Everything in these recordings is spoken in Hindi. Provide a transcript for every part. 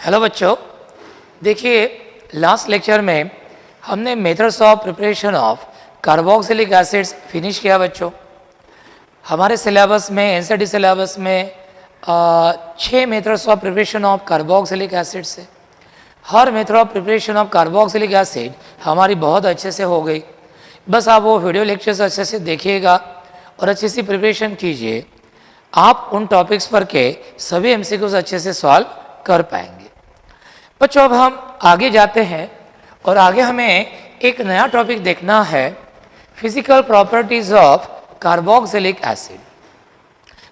हेलो बच्चों, देखिए लास्ट लेक्चर में हमने methods of preparation of carboxylic acids finish किया बच्चों। हमारे सिलेबस में एनसीईआरटी सिलेबस में 6 methods of preparation of carboxylic acids है। हर method of preparation of carboxylic acid हमारी बहुत अच्छे से हो गई। बस आप वो वीडियो लेक्चर्स अच्छे से देखिएगा और अच्छी सी प्रिपरेशन कीजिए। आप उन टॉपिक्स पर के सभी एमसीक्यूज अच्छे से सॉल्व कर पाएंगे। बच्चों अब हम आगे जाते हैं और आगे हमें एक नया टॉपिक देखना है, physical properties of carboxylic acid.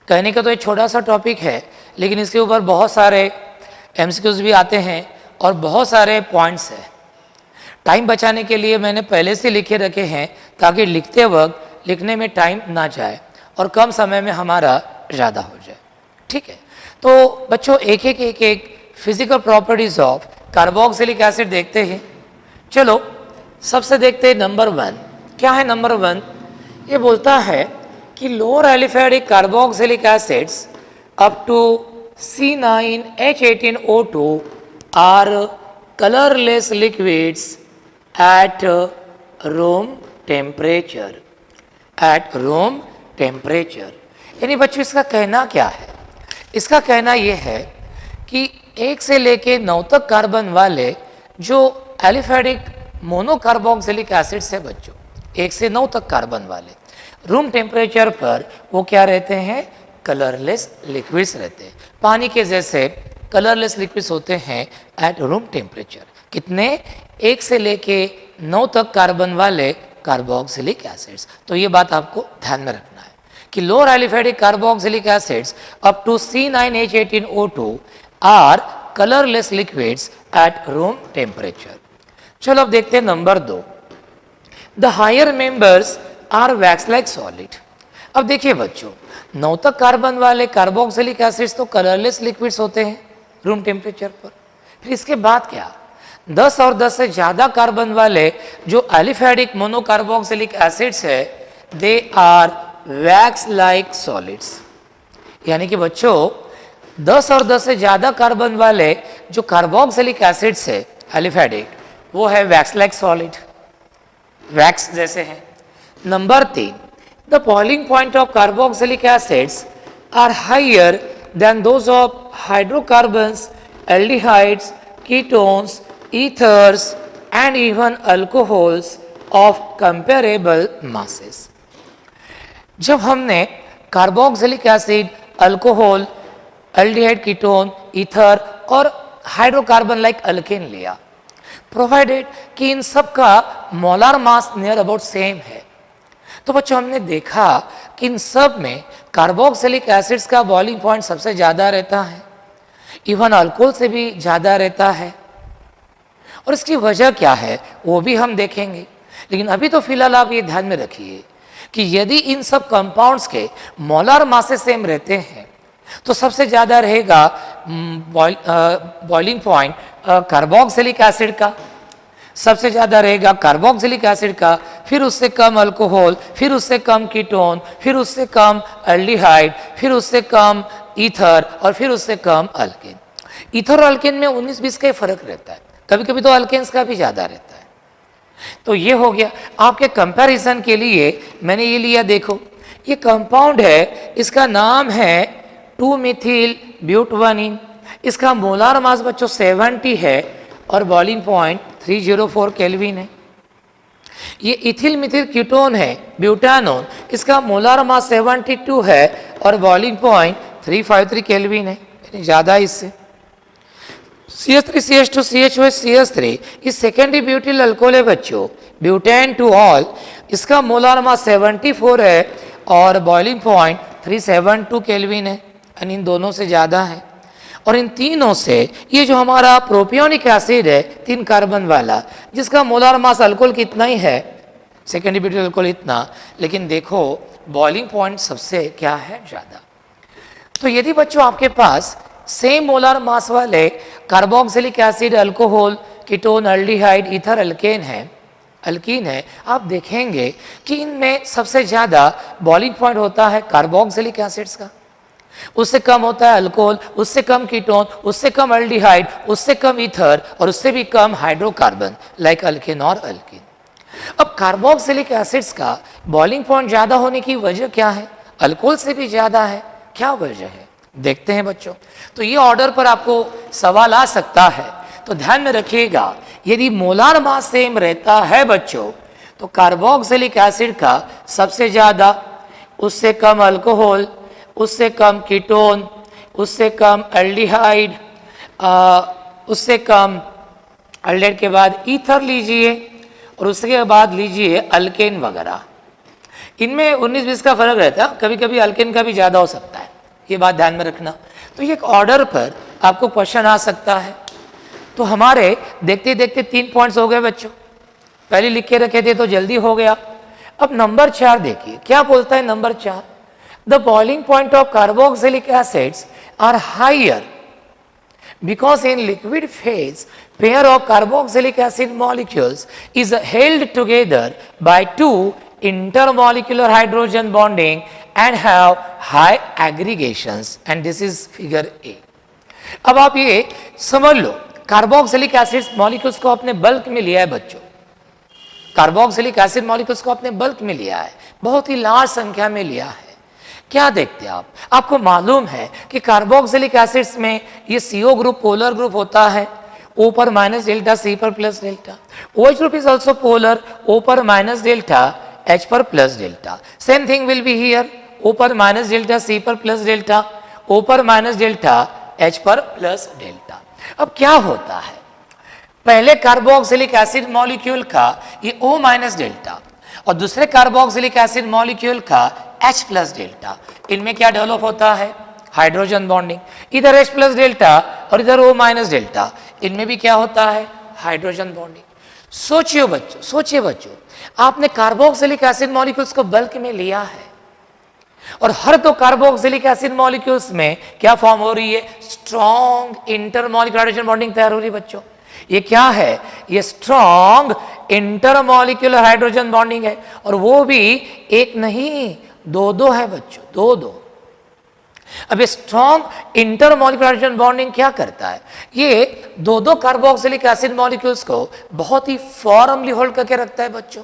कहने का तो एक छोटा सा टॉपिक है, लेकिन इसके ऊपर बहुत सारे एमसीक्यूज भी आते हैं और बहुत सारे पॉइंट्स हैं। टाइम बचाने के लिए मैंने पहले से लिखे रखे हैं ताकि लिखते वक्त लिखने में टाइम ना जाए और कम समय में हमारा ज़्यादा हो जाए। ठीक है, तो बच्चों एक एक physical properties of carboxylic acid देखते हैं। चलो सबसे देखते हैं नंबर 1। क्या है नंबर 1? ये बोलता है कि lower aliphatic carboxylic acids up to C9H18O2 are colourless liquids at room temperature. At room temperature यानी बच्चों इसका कहना क्या है? इसका कहना यह है कि 1 से लेके 9 तक कार्बन वाले जो एलिफैटिक मोनोकार्बोक्सिलिक एसिड्स है बच्चों, 1 से 9 तक कार्बन वाले रूम टेम्परेचर पर वो क्या रहते हैं? कलरलेस लिक्विड्स रहते हैं। पानी के जैसे कलरलेस लिक्विड्स होते हैं एट रूम टेम्परेचर। कितने? 1 से लेके 9 तक कार्बन वाले कार्बोक्सिलिक एसिड्स। तो ये बात आपको ध्यान में रखना है कि lower aliphatic carboxylic acids up to C9H18O2 are colourless liquids at room temperature. चलो अब देखते हैं number 2। The higher members are wax like solid. अब देखिए बच्चों, 9 तक कार्बन वाले कार्बोक्सिलिक एसिड्स तो कलरलेस लिक्विड्स होते हैं रूम टेम्परेचर पर। फिर इसके बाद क्या? 10 और 10 से ज़्यादा कार्बन वाले जो एलिफैटिक मोनोकार्बोक्सिलिक एसिड्स है they are wax like solids. यानी कि बच्चों 10 और 10 से ज़्यादा कार्बन वाले जो कार्बोक्सिलिक एसिड्स है एलिफैटिक, वो है वैक्स लाइक सॉलिड, वैक्स जैसे हैं। Number 3, the boiling point of carboxylic acids are higher than those of hydrocarbons, aldehydes, ketones, ethers and even alcohols of comparable masses. जब हमने carboxylic acid, alcohol, aldehyde, ketone, ether और हाइड्रोकार्बन लाइक अल्केन लिया, प्रोवाइडेड कि इन सब का molar mass near about same है, तो बच्चों हमने देखा कि इन सब में कार्बोक्सिलिक एसिड्स का बॉइलिंग पॉइंट सबसे ज़्यादा रहता है, इवन अल्कोहल से भी ज़्यादा रहता है। और इसकी वजह क्या है वो भी हम देखेंगे, लेकिन अभी तो फिलहाल आप ये ध्यान में रखिए कि यदि इन सब कंपाउंड्स के मोलार मासेस सेम रहते हैं तो सबसे ज़्यादा रहेगा बॉइलिंग पॉइंट कार्बोक्सिलिक एसिड का, सबसे ज़्यादा रहेगा कार्बोक्सिलिक एसिड का, फिर उससे कम अल्कोहल, फिर उससे कम कीटोन, फिर उससे कम एल्डिहाइड, फिर उससे कम ईथर और फिर उससे कम अल्केन। ईथर और अल्केन में 19-20 का फर्क रहता है, कभी कभी तो अल्केन्स का भी ज़्यादा रहता है। तो ये हो गया आपके कंपैरिजन के लिए मैंने ये लिया। देखो ये कंपाउंड है, इसका नाम है 2-मिथिल ब्यूटवानिन। इसका मोलार मास बच्चों 70 है और बॉइलिंग पॉइंट 304 केल्विन है। ये इथिल मिथिल कीटोन है ब्यूटानोन, इसका मोलार मास 72 है और बॉइलिंग पॉइंट 353 केल्विन है, यानी ज़्यादा इससे। CH3CH2CH3 इस सेकेंडरी ब्यूटिल अल्कोहल है बच्चों, ब्यूटेन टू ऑल, इसका मोलार मास 74 है और बॉइलिंग पॉइंट 372 केल्विन है, यानी इन दोनों से ज़्यादा है। और इन तीनों से ये जो हमारा प्रोपियोनिक एसिड है 3 कार्बन वाला, जिसका मोलार मास अल्कोहल कितना ही है, सेकेंडरी ब्यूटिल अल्कोहल इतना, लेकिन देखो बॉइलिंग पॉइंट सबसे क्या है? ज़्यादा। तो यदि बच्चों आपके पास सेम मोलार मास वाले carboxylic acid, alcohol, ketone, aldehyde, ether, alkane है, आप देखेंगे कि इनमें सबसे ज़्यादा बॉइलिंग पॉइंट होता है कार्बोक्सिलिक एसिड्स का। उससे कम होता है अल्कोहल, उससे कम कीटोन, उससे कम एल्डिहाइड, उससे कम ईथर और उससे भी कम हाइड्रोकार्बन लाइक अल्केन और अल्कीन। अब कार्बोक्सिलिक एसिड्स का बॉइलिंग पॉइंट ज्यादा होने की वजह क्या है? अल्कोहल से भी ज्यादा है, क्या वजह है देखते हैं बच्चों। तो ये ऑर्डर पर आपको सवाल आ सकता है, तो ध्यान में रखिएगा यदि मोलार मास सेम रहता है बच्चों तो कार्बोक्सिलिक एसिड का सबसे ज्यादा, उससे कम अल्कोहल, उससे कम कीटोन, उससे कम एल्डिहाइड, उससे कम एल्डिहाइड के बाद ईथर लीजिए और उसके बाद लीजिए अल्केन वगैरह। इनमें 19-20 का फर्क रहता है, कभी कभी अल्केन का भी ज़्यादा हो सकता है, ये बात ध्यान में रखना। तो ये एक ऑर्डर पर आपको क्वेश्चन आ सकता है। तो हमारे देखते देखते 3 पॉइंट्स हो गए बच्चों, पहले लिख के रखे थे तो जल्दी हो गया। अब नंबर 4 देखिए क्या बोलता है number 4, the boiling point of carboxylic acids are higher because in liquid phase pair of carboxylic acid molecules is held together by two intermolecular hydrogen bonding and have high aggregations and this is figure A। अब आप ये समझ लो कार्बोक्सिलिक एसिड मॉलिक्यूल्स को अपने बल्क में लिया है बच्चों, कार्बोक्सिलिक एसिड मॉलिक्यूल्स को अपने बल्क में लिया है, बहुत ही लार्ज संख्या में लिया है। क्या देखते हैं आप, आपको मालूम है कि कार्बोक्सिलिक एसिड्स में ये CO ग्रुप पोलर ग्रुप होता है, O पर माइनस डेल्टा C पर plus delta. OH group is also polar, O पर माइनस डेल्टा H पर plus delta. Same thing will be here, O पर माइनस डेल्टा C पर प्लस डेल्टा, O पर माइनस डेल्टा H पर प्लस डेल्टा। अब क्या होता है, पहले कार्बोक्सिलिक एसिड मॉलिक्यूल का ये O माइनस डेल्टा और दूसरे कार्बोक्सिलिक एसिड मॉलिक्यूल का H प्लस डेल्टा, इनमें क्या डेवलप होता है? Hydrogen bonding. इधर H प्लस डेल्टा और इधर O माइनस डेल्टा, इनमें भी क्या होता है? Hydrogen bonding. सोचिए बच्चों, आपने कार्बोक्सिलिक एसिड मॉलिक्यूल्स को बल्क में लिया है और हर दो कार्बोक्सिलिक एसिड मॉलिक्यूल्स में क्या फॉर्म हो रही है? स्ट्रॉन्ग इंटरमॉलिक्यूलर हाइड्रोजन बॉन्डिंग तैयार हो रही है बच्चों। ये क्या है? ये स्ट्रॉन्ग इंटरमॉलिक्यूलर हाइड्रोजन बॉन्डिंग है और वो भी एक नहीं दो है बच्चों, दो। अब ये स्ट्रॉन्ग इंटरमॉलिक्यूलर हाइड्रोजन बॉन्डिंग क्या करता है? ये दो कार्बोक्सिलिक एसिड मॉलिक्यूल्स को बहुत ही फॉर्मली होल्ड करके रखता है बच्चों,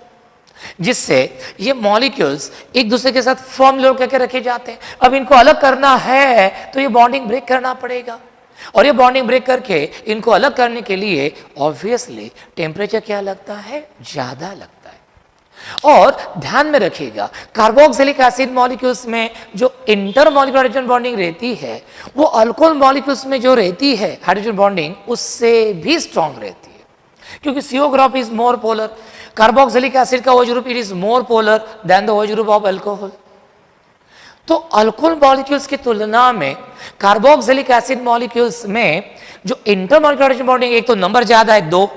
जिससे ये मॉलिक्यूल्स एक दूसरे के साथ फॉर्मली होल्ड करके रखे जाते हैं। अब इनको अलग करना है तो ये बॉन्डिंग ब्रेक करना पड़ेगा और ये बॉन्डिंग ब्रेक करके इनको अलग करने के लिए ऑब्वियसली टेम्परेचर क्या लगता है? ज्यादा लगता है। और ध्यान में रखिएगा कार्बोक्सिलिक एसिड मॉलिक्यूल्स में जो इंटरमॉलिक्यूलर हाइड्रोजन बॉन्डिंग रहती है वो अल्कोहल मॉलिक्यूल्स में जो रहती है हाइड्रोजन बॉन्डिंग उससे भी स्ट्रॉन्ग रहती है, क्योंकि CO group is more polar. Carboxylic acid का OH group it is more polar than the OH group of alcohol. तो अल्कोहल मॉलिक्यूल्स की तुलना में कार्बोक्सिलिक एसिड मॉलिक्यूल्स में जो इंटरमॉलिक्यूलर हाइड्रोजन बॉन्डिंग एक तो नंबर ज्यादा है 2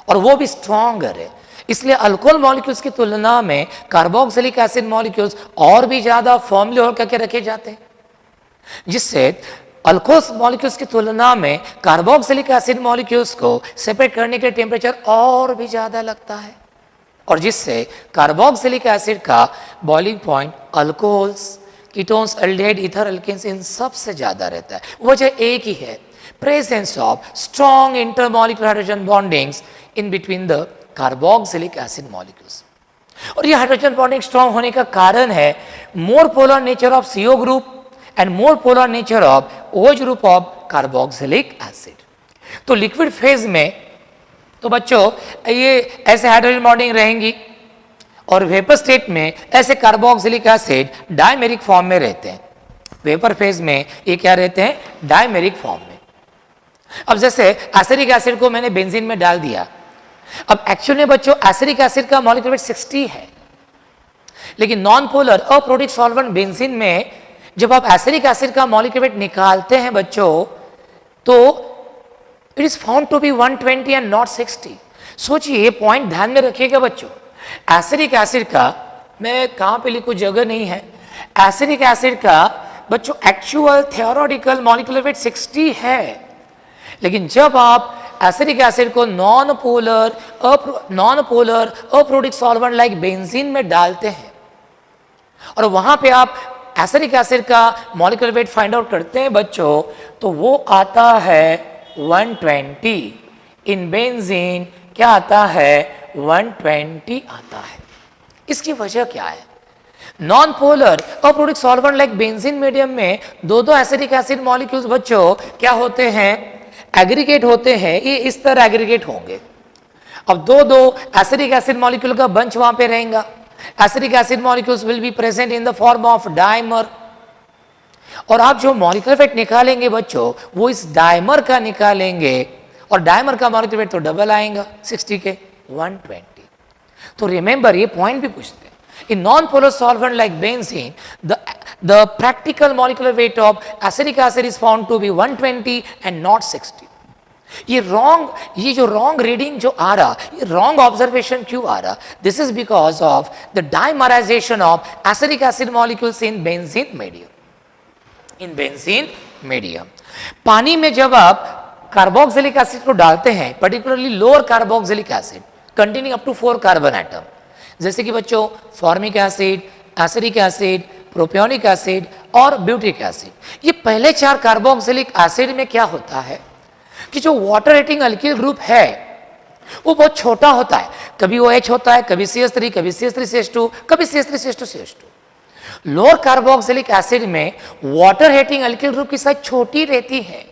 और वो भी स्ट्रॉन्गर है, इसलिए अल्कोहल मॉलिक्यूल्स की तुलना में कार्बोक्सिलिक एसिड मॉलिक्यूल्स और भी ज्यादा फॉर्मली होल्ड करके रखे जाते हैं, जिससे अल्कोहल मॉलिक्यूल्स की तुलना में कार्बोक्सिलिक एसिड मॉलिक्यूल्स को सेपरेट करने के टेम्परेचर और भी ज्यादा लगता है और जिससे कार्बोक्सिलिक एसिड का boiling point alcohols, ketones, aldehyde, ether, alkanes इन सब से ज्यादा रहता है। वजह एक ही है, presence of strong intermolecular hydrogen bondings in between the carboxylic acid molecules. और ये हाइड्रोजन बॉन्डिंग स्ट्रॉन्ग होने का कारण है more polar nature of CO group and more polar nature of OH group of carboxylic acid. तो लिक्विड फेज में तो बच्चों ये ऐसे हाइड्रोजन बॉन्डिंग रहेंगी और वेपर स्टेट में ऐसे कार्बोक्सिलिक एसिड डायमेरिक फॉर्म में रहते हैं। वेपर फेज में ये क्या रहते हैं? डायमेरिक फॉर्म में। अब जैसे एसिडिक एसिड को मैंने बेंजीन में डाल दिया, अब एक्चुअली बच्चों एसिडिक एसिड का मॉलिक्यूलर वेट 60 है, लेकिन non polar aprotic solvent benzene में जब आप एसिडिक एसिड का मॉलिक्यूलर वेट निकालते हैं बच्चों तो it is found to be 120 and not 60। सोचिए, ये पॉइंट ध्यान में रखिएगा बच्चों, एसिडिक एसिड का मैं कहां पे लिखूं, जगह नहीं है, एसिडिक एसिड का बच्चों एक्चुअल थियोरेटिकल मॉलिक्यूलर वेट 60 है, लेकिन जब आप एसिडिक एसिड को non polar aprotic solvent like benzene में डालते हैं और वहां पे आप एसिडिक एसिड का मॉलिक्यूलर वेट फाइंड आउट करते हैं बच्चों, तो वो आता है 120। इन बेंजीन क्या आता है? 120 आता है। इसकी वजह क्या है? Non polar aprotic solvent like benzene medium में दो दो एसिडिक एसिड मॉलिक्यूल्स बच्चों क्या होते हैं? एग्रीगेट होते हैं। ये इस तरह एग्रीगेट होंगे। अब दो दो एसिडिक एसिड मॉलिक्यूल का बंच वहां पे रहेगा। Acidic acid molecules will be present in the form of dimer, और आप जो मॉलिक्यूलर वेट निकालेंगे बच्चों वो इस डाइमर का निकालेंगे, और डाइमर का मॉलिक्यूलर वेट तो डबल आएगा 60 के 120। तो रिमेंबर ये पॉइंट भी पूछते हैं। In non-polar solvent like benzene, the practical molecular weight of acetic acid is found to be 120 and not 60. ये जो रॉन्ग रीडिंग जो आ रहा, ये रॉन्ग ऑब्जर्वेशन क्यों आ रहा? This is because of the dimerization of acetic acid molecules in benzene medium. In benzene medium पानी में जब आप कार्बोक्सिलिक एसिड को डालते हैं, particularly lower carboxylic acid containing up to 4 carbon atom, जैसे कि बच्चों formic acid, acetic acid, propionic acid और ब्यूटिक एसिड, ये पहले 4 कार्बोक्सिलिक एसिड में क्या होता है कि जो वाटर रेटिंग अल्किल ग्रुप है वो बहुत छोटा होता है। कभी वो H होता है, कभी CH3, कभी CH3CH2, कभी CH3CH2CH2। लोअर कार्बोक्सिलिक एसिड में वाटर रेटिंग अल्किल ग्रुप की साइज छोटी रहती है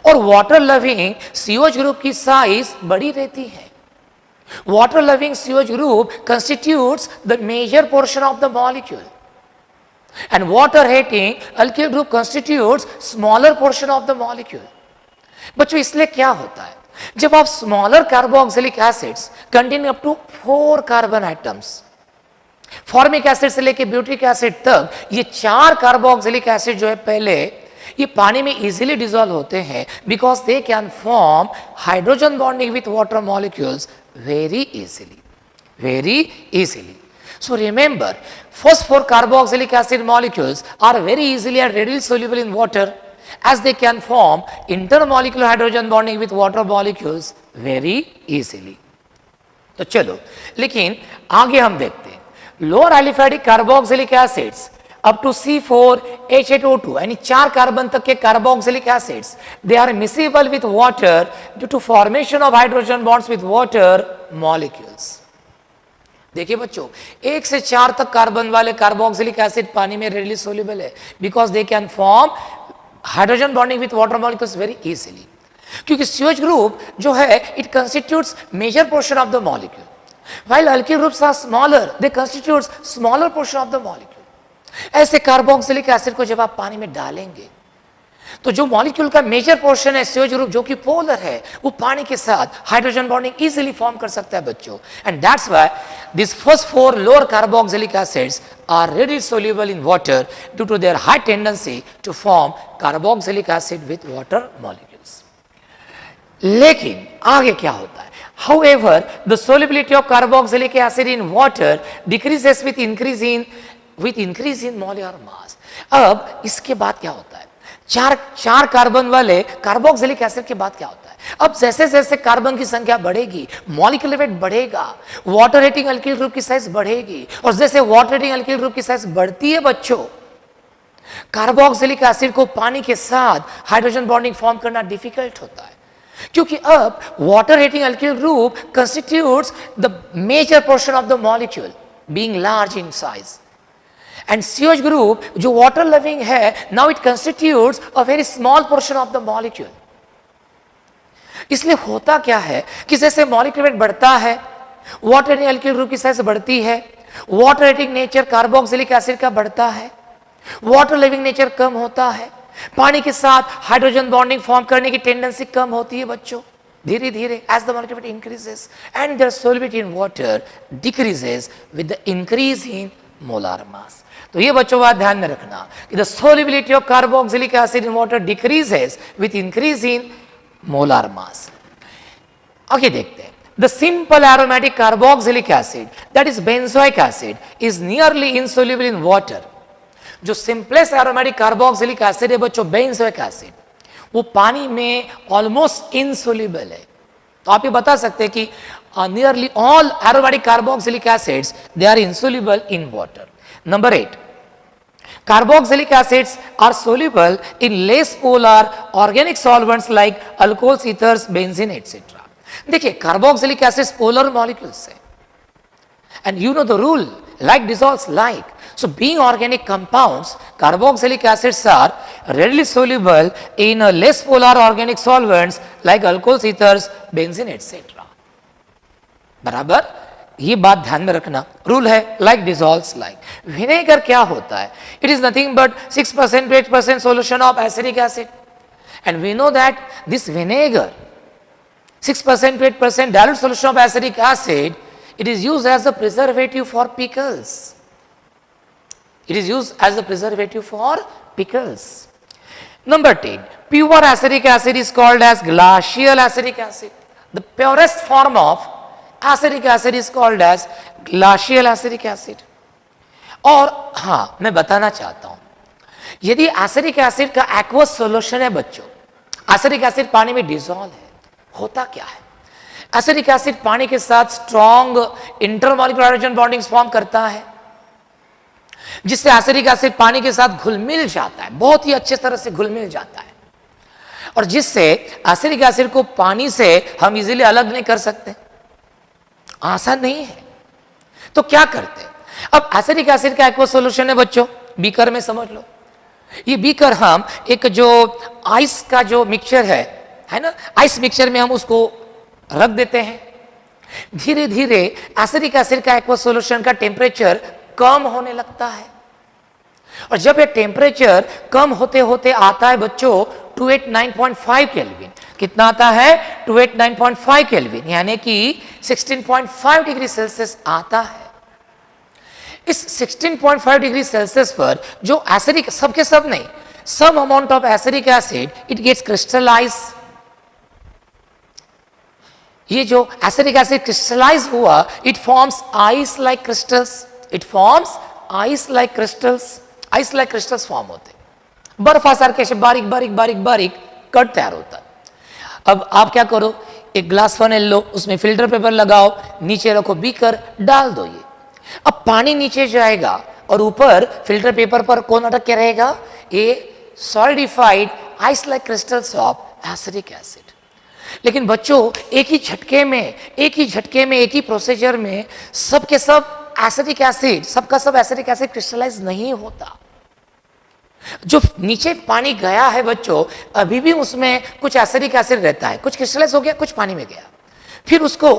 और वाटर लविंग COH ग्रुप की साइज बड़ी रहती है। Water loving COH group constitutes the major portion of the molecule, and water hating alkyl group constitutes smaller portion of the molecule. बच्चों इसलिए क्या होता है, जब आप smaller carboxylic acids containing up to 4 carbon atoms, formic acid से लेके ब्यूटिक एसिड तक, ये 4 कार्बोक्सिलिक एसिड जो है पहले ये पानी में इजीली डिसॉल्व होते हैं because they can form hydrogen bonding with water molecules very easily. So remember, first 4 carboxylic acid molecules are very easily and readily soluble in water as they can form intermolecular hydrogen bonding with water molecules very easily. तो चलो, लेकिन आगे हम देखते हैं lower aliphatic carboxylic acids up to C4H8O2 यानी 4 कार्बन तक के carboxylic acids they are miscible with water due to formation of hydrogen bonds with water molecules. देखिए बच्चों 1 से 4 तक कार्बन वाले कार्बोक्सिलिक एसिड पानी में रेडली सोल्यूबल है because they can form hydrogen bonding with water molecules very easily, क्योंकि COH ग्रुप जो है it constitutes major portion of the molecule while alkyl groups are smaller, they constitutes smaller portion of the molecule. ऐसे कार्बोक्सिलिक एसिड को जब आप पानी में डालेंगे तो जो मॉलिक्यूल का मेजर पोर्शन है COH ग्रुप जो कि पोलर है वो पानी के साथ हाइड्रोजन बॉन्डिंग इजीली फॉर्म कर सकता है बच्चों, and that's why this first 4 lower carboxylic acids are readily soluble in water due to their high tendency to form carboxylic acid with water molecules. लेकिन आगे क्या होता है? However, the solubility of carboxylic acid in water decreases with increase in molar mass. अब इसके बाद क्या होता है? चार कार्बन वाले कार्बोक्सिलिक एसिड के बाद क्या होता है? अब जैसे जैसे कार्बन की संख्या बढ़ेगी मॉलिक्यूलर वेट बढ़ेगा, वाटर रेटिंग अल्किल ग्रुप की साइज बढ़ेगी, और जैसे वाटर रेटिंग अल्किल ग्रुप की साइज बढ़ती है बच्चों, कार्बोक्सिलिक एसिड को पानी के साथ हाइड्रोजन बॉन्डिंग फॉर्म करना डिफिकल्ट होता है, क्योंकि अब water rating alkyl group constitutes the major portion of the molecule being large in size, and COH group जो water loving है now it constitutes a very small portion of the molecule. इसलिए होता क्या है कि जैसे मॉलिक्यूलर वेट बढ़ता है वाटर रेटिंग अल्किल ग्रुप की साइज बढ़ती है, water rating nature carboxylic acid का बढ़ता है, वाटर लिविंग नेचर कम होता है, पानी के साथ हाइड्रोजन बॉन्डिंग फॉर्म करने की टेंडेंसी कम होती है बच्चों धीरे धीरे as the molecular weight increases and their solubility in water decreases with the increase in molar mass. तो ये बच्चों बात ध्यान में रखना कि the solubility of carboxylic acid in water decreases with increase in molar mass. आगे देखते हैं the simple aromatic carboxylic acid that is benzoic acid is nearly insoluble in water. जो simplest aromatic carboxylic acid है बच्चों benzoic acid, वो पानी में almost insoluble है। तो आप ये बता सकते हैं कि nearly all aromatic carboxylic acids they are insoluble in water. Number 8, Carboxylic acids are soluble in less polar organic solvents like alcohols, ethers, benzene, etc. देखिए कार्बोक्सिलिक एसिड्स पोलर मॉलिक्यूल्स है and you know the rule, like dissolves like. So being organic compounds, carboxylic acids are readily soluble in less polar organic solvents like alcohols, ethers, benzene, etc. बराबर, ये बात ध्यान में रखना, रूल है like dissolves like. विनेगर क्या होता है? It is nothing but 6% to 8% solution of acetic acid, and we know that this vinegar 6% to 8% dilute solution of acetic acid, it is used as a preservative for pickles. It is used as a preservative for pickles. Number 10, pure acetic acid is called as glacial acetic acid. The purest form of acetic acid is called as glacial acetic acid. और हाँ, मैं बताना चाहता हूं, यदि एसिडिक एसिड का एक्वस सॉल्यूशन है बच्चों, एसिडिक एसिड पानी में डिसॉल्व है, होता क्या है? एसिडिक एसिड पानी के साथ strong intermolecular hydrogen bondings form करता है, जिससे एसिडिक एसिड पानी के साथ घुल मिल जाता है, बहुत ही अच्छे तरह से घुल मिल जाता है, और जिससे एसिडिक एसिड को पानी से हम इजीली अलग नहीं कर सकते, आसान नहीं है। तो क्या करते हैं? अब एसिडिक एसिड का एक्वस सॉल्यूशन है बच्चों, बीकर में समझ लो, ये बीकर हम एक जो आइस का जो मिक्सचर है ना, आइस मिक्सचर में हम उसको रख देते हैं। धीरे धीरे एसिडिक एसिड का एक्वस सॉल्यूशन का टेम्परेचर कम होने लगता है, और जब ये टेम्परेचर कम होते होते आता है बच्चों 289.5 केल्विन, कितना आता है? 289.5 केल्विन, यानी कि 16.5 डिग्री सेल्सियस आता है। इस 16.5 डिग्री सेल्सियस पर जो एसिडिक, सबके सब नहीं, some amount of acetic acid it gets crystallize. ये जो एसिडिक एसिड क्रिस्टलाइज हुआ, it forms ice like crystals, it forms ice like crystals, ice like crystals form होते, बर्फ आसार कैसे बारीक बारीक बारीक बारीक कट तैयार होता है। अब आप क्या करो, एक ग्लास फनेल लो, उसमें फिल्टर पेपर लगाओ, नीचे रखो बीकर, डाल दो ये, अब पानी नीचे जाएगा और ऊपर फिल्टर पेपर पर कौन अटक के रहेगा? ये solidified ice like crystals of acetic acid. लेकिन बच्चों एक ही झटके में, एक ही प्रोसीजर में सबके सब एसिडिक एसिड, सबका सब एसिडिक एसिड क्रिस्टलाइज नहीं होता। जो नीचे पानी गया है बच्चों, अभी भी उसमें कुछ एसिडिक एसिड रहता है, कुछ क्रिस्टलाइज हो गया, कुछ पानी में गया, फिर उसको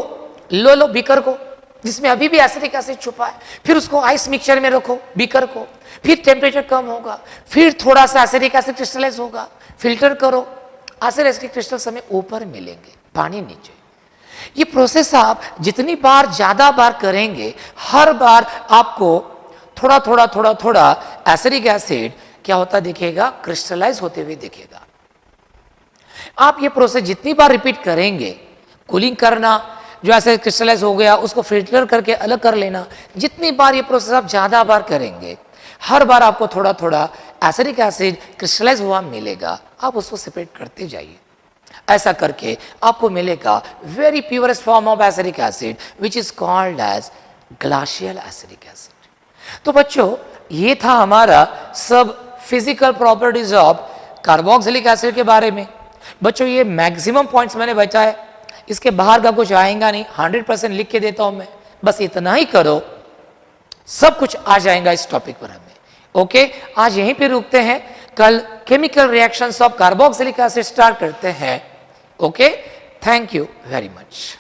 लो बीकर को, जिसमें अभी भी एसिडिक एसिड छुपा है, फिर उसको आइस मिक्सचर में रखो बीकर को, फिर टेम्परेचर कम होगा, फिर थोड़ा सा एसिडिक एसिड क्रिस्टलाइज होगा, फिल्टर करो, एसिड एसिडिक क्रिस्टल्स हमें ऊपर मिलेंगे, पानी नीचे। ये प्रोसेस आप जितनी बार ज्यादा बार करेंगे, हर बार आपको थोड़ा थोड़ा थोड़ा थोड़ा एसिडिक एसिड क्या होता दिखेगा? क्रिस्टलाइज होते हुए दिखेगा। आप ये प्रोसेस जितनी बार रिपीट करेंगे, कूलिंग करना, जो ऐसे क्रिस्टलाइज हो गया उसको फिल्टर करके अलग कर लेना, जितनी बार ये प्रोसेस आप ज्यादा बार करेंगे, हर बार आपको थोड़ा थोड़ा एसिडिक एसिड क्रिस्टलाइज हुआ मिलेगा, आप उसको सेपरेट करते जाइए। ऐसा करके आपको मिलेगा very purest form of acetic acid which is called as glacial acetic acid. तो बच्चों ये था हमारा सब physical properties of carboxylic acid के बारे में। बच्चों ये मैक्सिमम पॉइंट्स मैंने बचा है, इसके बाहर का कुछ आएगा नहीं, 100% लिख के देता हूं मैं, बस इतना ही करो, सब कुछ आ जाएगा इस टॉपिक पर हमें। ओके, आज यहीं पे रुकते हैं, कल chemical reactions of carboxylic acid start करते हैं। Okay, thank you very much.